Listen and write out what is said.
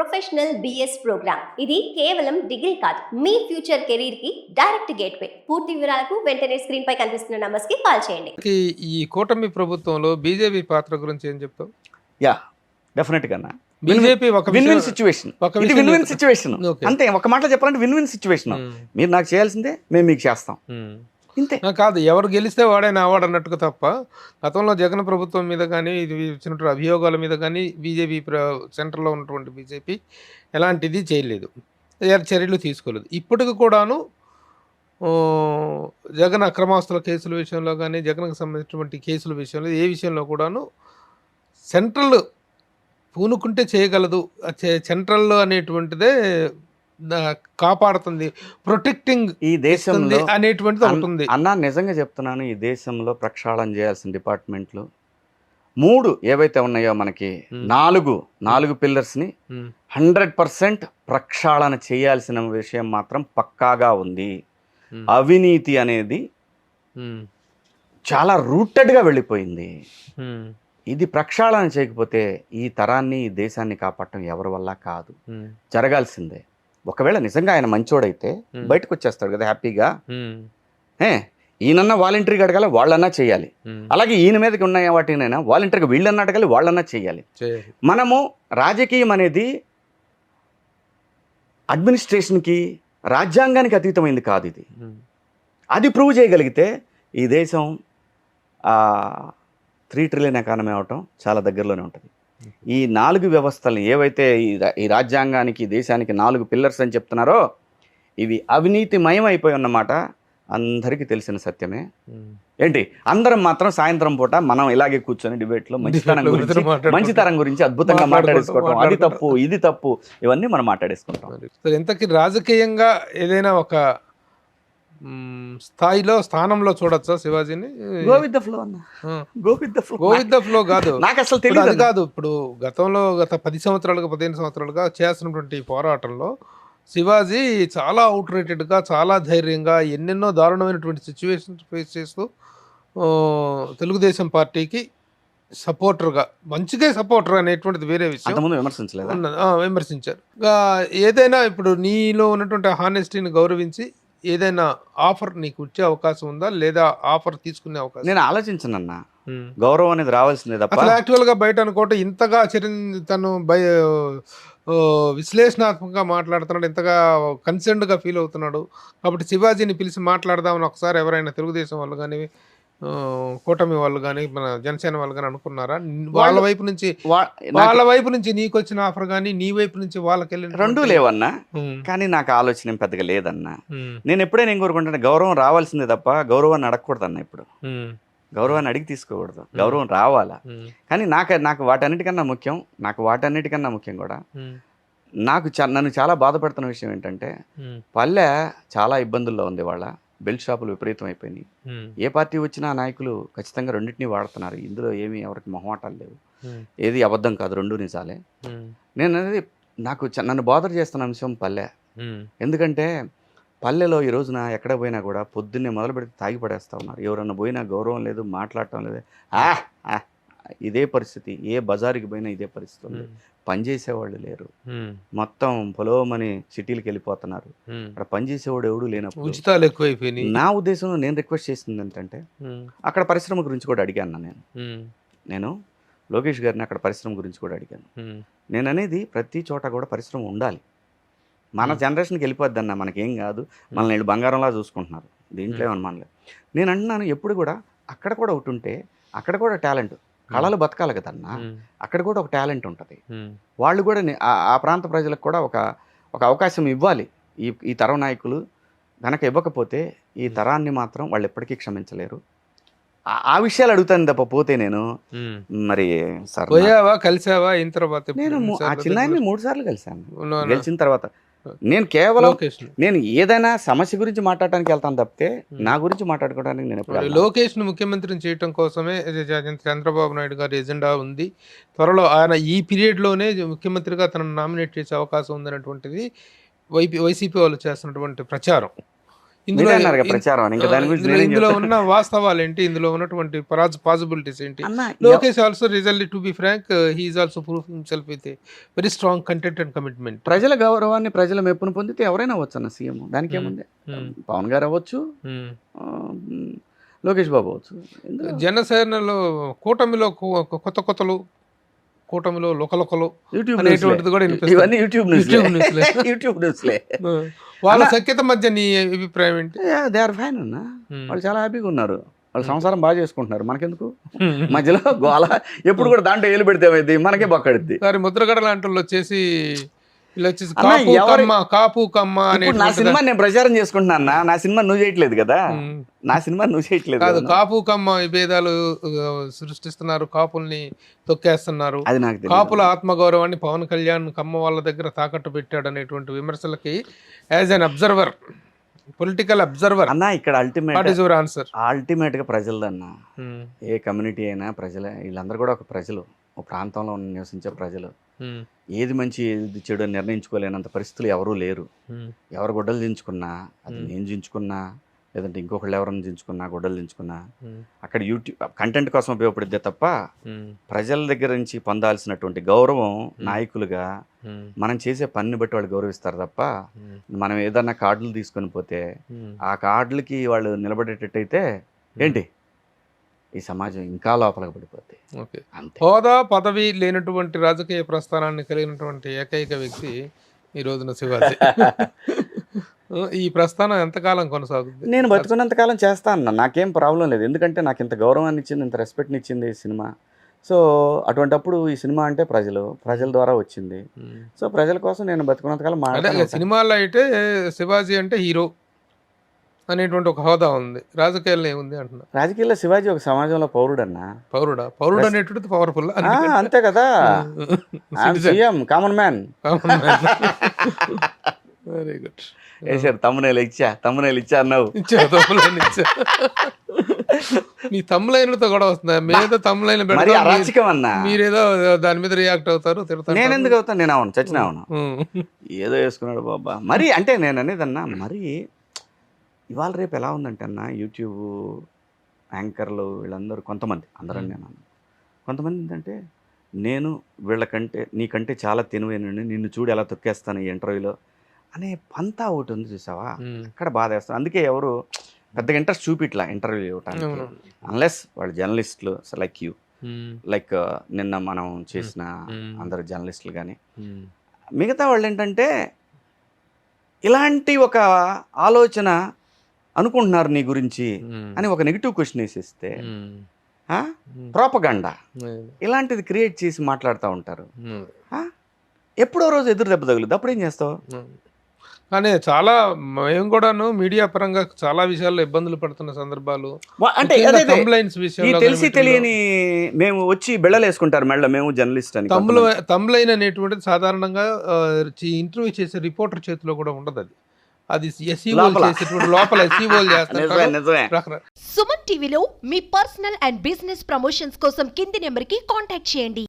Professional BS programme. ఇది కేవలం degree కాదు, మీ ఫ్యూచర్ కెరీర్ కి డైరెక్ట్ గేట్వే. పూర్తి వివరాలకు వెంటనే స్క్రీన్ పై కనిపిస్తున్న నంబర్స్ కి కాల్ చేయండి. ఈ కూటమి ప్రభుత్వంలో బీజేపీ పాత్ర గురించి ఏం చెప్తావు? యా డెఫినెట్ గా బీజేపీ ఒక విన్ విన్ సిచ్యువేషన్, ఇది విన్ విన్ సిచ్యువేషన్. అంతే, ఒక మాటలో చెప్పాలంటే విన్ విన్ సిచ్యువేషన్. మీరు నాకు చేయాల్సిందే, మేము మీకు చేస్తాం, ఇంతే. కాదు, ఎవరు గెలిస్తే వాడే నావాడు అన్నట్టుగా తప్ప గతంలో జగన్ ప్రభుత్వం మీద కానీ ఇది వచ్చినటువంటి అభియోగాల మీద కానీ బీజేపీ సెంటర్లో ఉన్నటువంటి బీజేపీ ఎలాంటిది చేయలేదు, చర్యలు తీసుకోలేదు. ఇప్పటికి కూడాను జగన్ అక్రమాస్తుల కేసుల విషయంలో కానీ జగన్కి సంబంధించినటువంటి కేసుల విషయంలో ఏ విషయంలో కూడాను సెంట్రల్ పూనుకుంటే చేయగలదు, సెంట్రల్ అనేటువంటిదే కాపాడుతుంది, ప్రొటెక్టింగ్ ఈ దేశంలో అనేటువంటిది ఉంటుంది. అన్నా నిజంగా చెప్తున్నాను, ఈ దేశంలో ప్రక్షాళన చేయాల్సిన డిపార్ట్మెంట్లు 3 ఏవైతే ఉన్నాయో మనకి 4 పిల్లర్స్ని 100% ప్రక్షాళన చేయాల్సిన విషయం మాత్రం పక్కాగా ఉంది. అవినీతి అనేది చాలా రూటెడ్గా వెళ్ళిపోయింది. ఇది ప్రక్షాళన చేయకపోతే ఈ తరాన్ని ఈ దేశాన్ని కాపాడటం ఎవరి వల్ల కాదు, జరగాల్సిందే. ఒకవేళ నిజంగా ఆయన మంచోడైతే బయటకు వచ్చేస్తాడు కదా హ్యాపీగా. ఈయనన్నా వాలంటరీగా అడగాలి, వాళ్ళన్నా చేయాలి. అలాగే ఈయన మీదకి ఉన్న వాటినైనా వాలంటరీగా వీళ్ళన్నా అడగాలి, వాళ్ళన్నా చేయాలి. మనము రాజకీయం అనేది అడ్మినిస్ట్రేషన్కి రాజ్యాంగానికి అతీతమైంది కాదు. ఇది అది ప్రూవ్ చేయగలిగితే ఈ దేశం 3 ట్రిలియన్ ఎకానమీ అవటం చాలా దగ్గరలోనే ఉంటుంది. ఈ 4 వ్యవస్థలు ఏవైతే ఈ రాజ్యాంగానికి దేశానికి 4 పిల్లర్స్ అని చెప్తున్నారో ఇవి అవినీతిమయం అయిపోయి ఉన్నమాట అందరికీ తెలిసిన సత్యమే. ఏంటి, అందరం మాత్రం సాయంత్రం పూట మనం ఇలాగే కూర్చొని డిబేట్లో మంచితనం గురించి అద్భుతంగా మాట్లాడేసుకోవటం, అది తప్పు ఇది తప్పు ఇవన్నీ మనం మాట్లాడేసుకుంటాం. ఎంతకి రాజకీయంగా ఏదైనా ఒక స్థానంలో చూడొచ్చా శివాజీని? గో విత్ ద ఫ్లో అన్న, గో విత్ ద ఫ్లో కాదు, నాకు అసలు తెలియదు. అది కాదు, ఇప్పుడు గత 10 సంవత్సరాలుగా 15 సంవత్సరాలుగా చేస్తున్నటువంటి పోరాటంలో శివాజీ చాలా అవుట్రేటెడ్గా, చాలా ధైర్యంగా ఎన్నెన్నో దారుణమైనటువంటి సిచ్యువేషన్స్ ఫేస్ చేస్తూ తెలుగుదేశం పార్టీకి సపోర్టర్గా, మంచిగా సపోర్టర్ అనేటువంటిది వేరే విషయం, విమర్శించారు. ఏదైనా ఇప్పుడు నీలో ఉన్నటువంటి హానెస్టీని గౌరవించి ఏదైనా ఆఫర్ నీకు వచ్చే అవకాశం ఉందా, లేదా ఆఫర్ తీసుకునే అవకాశం? నేను ఆలోచించనన్నా, గౌరవం అనేది రావాల్సిందే తప్ప యాక్చువల్ గా బయట అనుకోవటం ఇంతగా తను విశ్లేషణాత్మకంగా మాట్లాడుతున్నాడు, ఇంతగా కన్సర్న్డ్ గా ఫీల్ అవుతున్నాడు. కాబట్టి శివాజీని పిలిచి మాట్లాడదామని ఒకసారి ఎవరైనా తెలుగుదేశం వాళ్ళు కానీ కూటమి వాళ్ళు కానీ మన జనసేన వాళ్ళు కానీ అనుకున్నారా? వాళ్ళ వైపు నుంచి నీకు వచ్చిన ఆఫర్ కానీ నీ వైపు నుంచి వాళ్ళకి వెళ్ళిన 2 లేవన్నా. కానీ నాకు ఆలోచన పెద్దగా లేదన్నా. నేను ఎప్పుడైనా ఏం కోరుకుంటాను, గౌరవం రావాల్సిందే తప్ప గౌరవాన్ని అడగకూడదు అన్న. ఇప్పుడు గౌరవాన్ని అడిగి తీసుకోకూడదు, గౌరవం రావాలా. కానీ నాకు వాటన్నిటికన్నా ముఖ్యం కూడా నన్ను చాలా బాధపడుతున్న విషయం ఏంటంటే పల్లె చాలా ఇబ్బందుల్లో ఉంది. వాళ్ళ బెల్ట్ షాపులు విపరీతం అయిపోయినాయి. ఏ పార్టీ వచ్చినా నాయకులు ఖచ్చితంగా రెండింటినీ వాడుతున్నారు. ఇందులో ఏమీ ఎవరికి మొహమాటాలు లేవు, ఏది అబద్ధం కాదు, 2 నిజాలే. నేను అనేది నన్ను బాధ చేస్తున్న అంశం పల్లె. ఎందుకంటే పల్లెలో ఈ రోజున ఎక్కడ పోయినా కూడా పొద్దున్నే మొదలు పెడితే తాగి పడేస్తూ ఉన్నారు. ఎవరన్నా పోయినా గౌరవం లేదు, మాట్లాడటం లేదు. ఇదే పరిస్థితి, ఏ బజారుకి పోయినా ఇదే పరిస్థితి ఉంది. పనిచేసేవాళ్ళు లేరు, మొత్తం పొలవమని సిటీలకు వెళ్ళిపోతున్నారు. అక్కడ పనిచేసేవాడు ఎవడు లేనప్పుడు ఉచితాలు ఎక్కువైపోయినాయి. నా ఉద్దేశంలో నేను రిక్వెస్ట్ చేసింది ఏంటంటే అక్కడ పరిశ్రమ గురించి కూడా అడిగాను. నేను లోకేష్ గారిని అక్కడ పరిశ్రమ గురించి కూడా అడిగాను. నేను అనేది ప్రతి చోట కూడా పరిశ్రమ ఉండాలి. మన జనరేషన్కి వెళ్ళిపోద్ది అన్న, మనకేం కాదు, మనల్ని వీళ్ళు బంగారంలా చూసుకుంటున్నారు, దీంట్లో ఏమనలేదు. నేను అంటున్నాను ఎప్పుడు కూడా అక్కడ కూడా ఒకటి ఉంటే అక్కడ కూడా టాలెంట్, కళలు బతకాలి కదన్నా, అక్కడ కూడా ఒక టాలెంట్ ఉంటుంది. వాళ్ళు కూడా ఆ ప్రాంత ప్రజలకు కూడా ఒక అవకాశం ఇవ్వాలి. ఈ తరం నాయకులు కనుక ఇవ్వకపోతే ఈ తరాన్ని మాత్రం వాళ్ళు ఎప్పటికీ క్షమించలేరు. ఆ విషయాలు అడుగుతాను తప్ప పోతే నేను మరి సార్ కలిసావా? అయిన తర్వాత నేను ఆ చిన్నాయన్ని 3 సార్లు కలిసాను. గెలిచిన తర్వాత నేను కేవలం ఏదైనా సమస్య గురించి మాట్లాడటానికి వెళ్తాను తప్పితే నా గురించి మాట్లాడుకోవడానికి నేను ఎప్పుడు. లోకేష్ ను ముఖ్యమంత్రిని చేయడం కోసమే చంద్రబాబు నాయుడు గారి ఎజెండా ఉంది. త్వరలో ఆయన ఈ పీరియడ్ లోనే ముఖ్యమంత్రిగా తనను నామినేట్ చేసే అవకాశం ఉందనేటువంటిది వైసీపీ వాళ్ళు చేస్తున్నటువంటి ప్రచారం. ఇందులో మీరే అన్నారు కదా ప్రచారం అని, ఇంకా దాని గురించి నేనేం ఇందులో చెప్తాను? ఉన్న వాస్తవాలు ఏంటి, ఇందులో ఉన్నటువంటి పాసిబిలిటీస్ ఏంటి? అన్న, Lokesh also result to be frank he is also proof himself with very strong content and commitment. ప్రజల గౌరవాన్ని, ప్రజల మెప్పును పొందితే ఎవరైనా అవ్వచ్చు అన్న సీఎం, దానికి ఏముంది. పవన్ గారు అవ్వచ్చు, లోకేష్ బాబు అవ్వచ్చు. జనసేనలో కూటమిలో కొత్తలు, కూటమిలో లోకలు యూట్యూబ్ అనేటువంటిది కూడా వినిపిస్తుంది. ఇవన్నీ యూట్యూబ్ న్యూస్లే. యూట్యూబ్ న్యూస్లే. వాళ్ళ సఖ్యత మధ్య నీ అభిప్రాయం ఏంటి? దే ఆర్ ఫైన్ అన్న, వాళ్ళు చాలా హ్యాపీగా ఉన్నారు, వాళ్ళు సంసారం బాగా చేసుకుంటున్నారు. మనకెందుకు మధ్యలో గోల? ఎప్పుడు కూడా దాంట్లో ఏలు పెడితే ఏమైంది, మనకే బొక్కడిద్ది. సరే ముద్రగడ లాంటి వాళ్ళు వచ్చేసి ఇలా వచ్చేసి అన్న, కాపు కమ్మ అనే ఇప్పుడు నా సినిమా నేను ప్రచారం చేసుకుంటున్నా అన్న, నా సినిమా నువ్వు చేయట్లేదు కదా, నా సినిమా నువ్వు చేయట్లేదు కాదు, కదా. కాపు కమ్మ విభేదాలు సృష్టిస్తున్నారు, కాపుల్ని తొక్కేస్తున్నారు, అది నాకు తెలియదు. కాపుల ఆత్మగౌరవాన్ని పవన్ కళ్యాణ్ కమ్మ వాళ్ళ దగ్గర తాకట్టు పెట్టాడు అనేటువంటి విమర్శలకి as an observer, political observer అన్న ఇక్కడ what is your answer? Ultimate గా ప్రజలదన్న, ఏ కమ్యూనిటీ అయినా ప్రజలే, వీళ్ళందరూ కూడా ఒక ప్రజలు, ఒక ప్రాంతంలో నివసించే ప్రజలు. ఏది మంచి ఏది చెడు అని నిర్ణయించుకోలేనంత పరిస్థితులు ఎవరూ లేరు. ఎవరు గొడ్డలు దించుకున్నా, అది నేను దించుకున్నా, లేదంటే ఇంకొకళ్ళు ఎవరైనా దించుకున్నా, గొడ్డలు దించుకున్నా, అక్కడ యూట్యూబ్ కంటెంట్ కోసం ఉపయోగపడిద్దే తప్ప ప్రజల దగ్గర నుంచి పొందాల్సినటువంటి గౌరవం నాయకులుగా మనం చేసే పనిని బట్టి వాళ్ళు గౌరవిస్తారు తప్ప, మనం ఏదన్నా కార్డులు తీసుకొని పోతే ఆ కార్డులకి వాళ్ళు నిలబడేటట్టయితే ఏంటి ఈ సమాజం ఇంకా లోపలికి పడిపోద్ది. ఓకే, అంతే. హోదా పదవి లేనటువంటి రాజకీయ ప్రస్థానాన్ని కలిగినటువంటి ఏకైక వ్యక్తి ఈ రోజున శివాజీ. ఈ ప్రస్థానం ఎంతకాలం కొనసాగుతుంది? నేను బతుకున్నంత కాలం చేస్తా అన్న, నాకేం ప్రాబ్లం లేదు. ఎందుకంటే నాకు ఇంత గౌరవాన్ని ఇచ్చింది, ఇంత రెస్పెక్ట్ని ఇచ్చింది ఈ సినిమా. సో అటువంటప్పుడు ఈ సినిమా అంటే ప్రజల ద్వారా వచ్చింది. సో ప్రజల కోసం నేను బతుకున్నంత కాలం అంటే సినిమాల్లో అయితే శివాజీ అంటే హీరో అనేటువంటి ఒక హోదా ఉంది, రాజకీయాల్లో ఏముంది అంటున్నా? రాజకీయాల్లో శివాజీ ఒక సమాజంలో పౌరుడు అన్న. పౌరుడు అనేటువంటిది పవర్ఫుల్ అంతే కదా, CM common man. Very good. వేసారు తమ్మునేలు ఇచ్చా అన్నావు. మీ తమ్ములైనతో కూడా వస్తుందా? మీరేదో తమ్ములైన మరి అరాచకం అన్న, మీరేదో దాని మీద రియాక్ట్ అవుతారు, తిడతారు. నేను ఎందుకు అవుతాను? నేను అవును చచ్చిన అవును, ఏదో వేసుకున్నాడు బాబా. మరి అంటే నేను అనేదన్నా, మరి ఇవాళ రేపు ఎలా ఉందంటే అన్న, యూట్యూబ్ యాంకర్లు వీళ్ళందరూ కొంతమంది, అందరూ నేను కొంతమంది ఏంటంటే, నేను వీళ్ళకంటే నీకంటే చాలా తెలివైన, నిన్ను చూడు ఎలా తొక్కేస్తాను ఈ ఇంటర్వ్యూలో అనే పంతా ఒకటి ఉంది చూసావా, అక్కడ బాధ వేస్తాను. అందుకే ఎవరు పెద్దగా ఇంట్రెస్ట్ చూపిట్లా ఇంటర్వ్యూ ఇవ్వటానికి, అన్లెస్ వాళ్ళు జర్నలిస్టులు లైక్ యూ, లైక్ నిన్న మనం చేసిన అందరు జర్నలిస్టులు కానీ, మిగతా వాళ్ళు ఏంటంటే ఇలాంటి ఒక ఆలోచన అనుకుంటున్నారు నీ గురించి అని ఒక నెగిటివ్ క్వశ్చన్ వేసిస్తే ప్రోపగండా ఇలాంటిది క్రియేట్ చేసి మాట్లాడుతూ ఉంటారు. ఎప్పుడో రోజు ఎదురు దెబ్బ తగులుద్ది, అప్పుడు ఏం చేస్తావు? కానీ చాలా మేము కూడాను మీడియా పరంగా చాలా విషయాల్లో ఇబ్బందులు పడుతున్న సందర్భాలు, అంటే తెలిసి తెలియని మేము వచ్చి బెళ్ళలేసుకుంటారు మెళ్ళ, మేము జర్నలిస్ట్ అని. తమ్లైన్ అనేటువంటిది సాధారణంగా ఇంటర్వ్యూ చేసే రిపోర్టర్ చేతిలో కూడా ఉండదు, అది లోపల సుమన్ టీవీలో మీ పర్సనల్ అండ్ బిజినెస్ ప్రమోషన్స్ కోసం కింది నెంబర్కి కాంటాక్ట్ చేయండి.